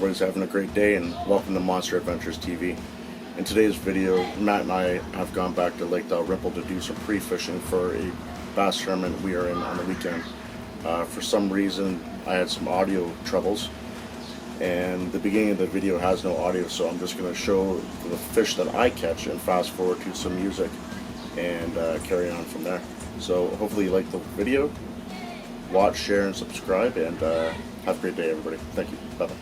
everybody's having a great day, and welcome to Monster Adventures TV. In today's video, Matt and I have gone back to Lake Dalrymple to do some pre-fishing for a bass tournament we are in on the weekend. For some reason, I had some audio troubles, and the beginning of the video has no audio, so I'm just going to show the fish that I catch and fast forward to some music and carry on from there. So hopefully you like the video. Watch, share, and subscribe, and have a great day, everybody. Thank you. Bye-bye.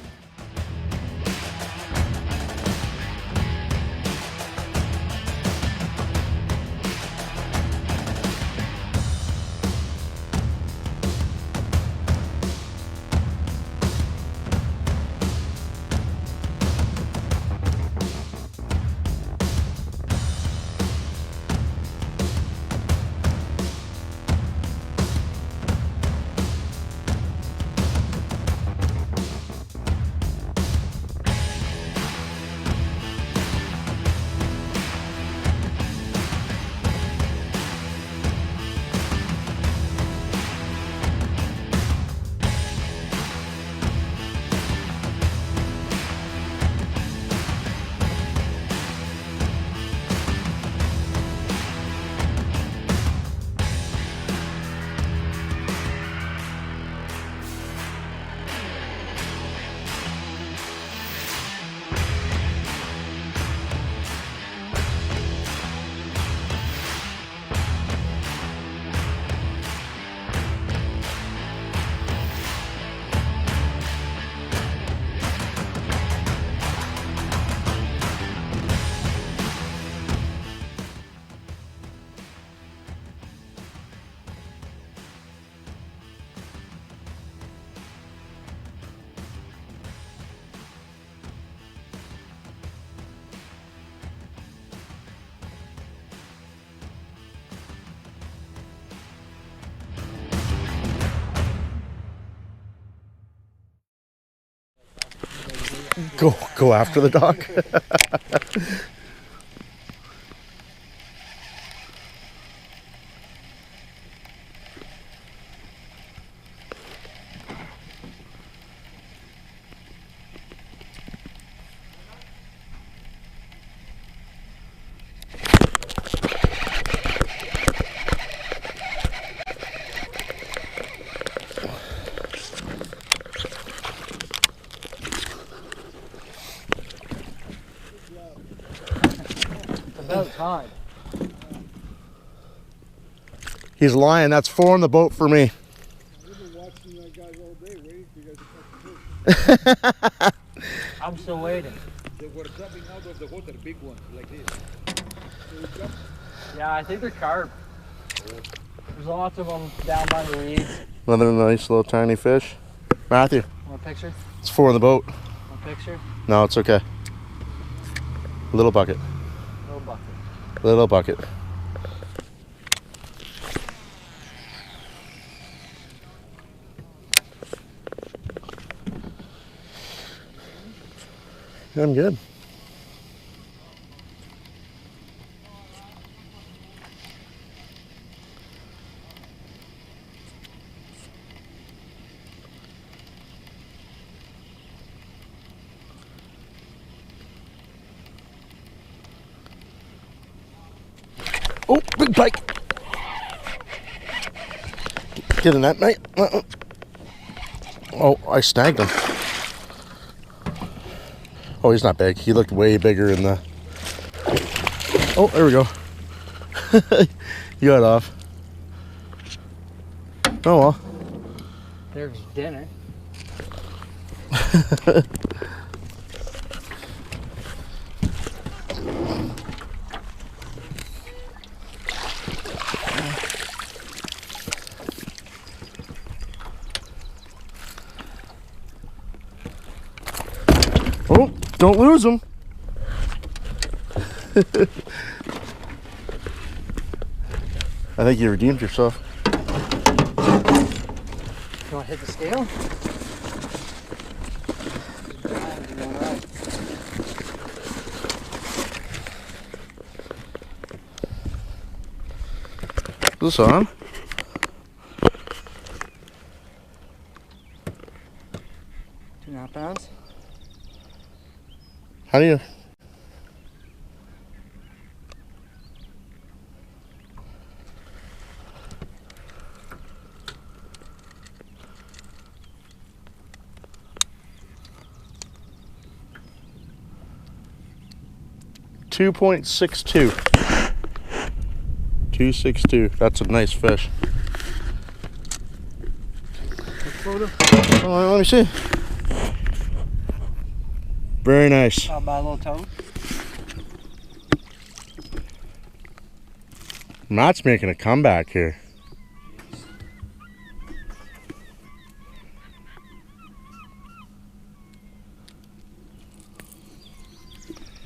Go after the dog. About time. He's lying. That's 4 on the boat for me. I've been watching you guys all day, waiting for you guys to catch the fish. I'm still waiting. They were jumping out of the water, big ones, like this. They jump. Yeah, I think they're carp. There's lots of them down by the reeds. Another nice little tiny fish. Matthew, Want a picture? it's 4 on the boat. Want a picture? No, it's okay. Little bucket. Little bucket. Little bucket. I'm good. Oh, big pike. Get in that, mate. Oh, I snagged him. Oh, he's not big. He looked way bigger in the... Oh, there we go. You got off. Oh, well. There's dinner. Oh, don't lose them. I think you redeemed yourself. You want to hit the scale? Is this on? 2.5 pounds. How do you? .62. 262. That's a nice fish. Oh, let me see. Very nice. Not bad little toad. Matt's making a comeback here.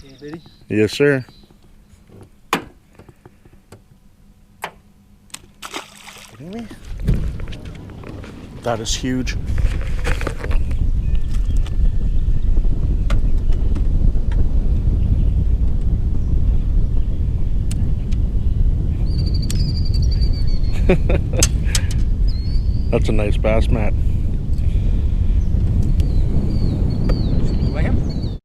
Yeah, Biddy. Yes, sir. Kidding me? That is huge. That's a nice bass, Matt.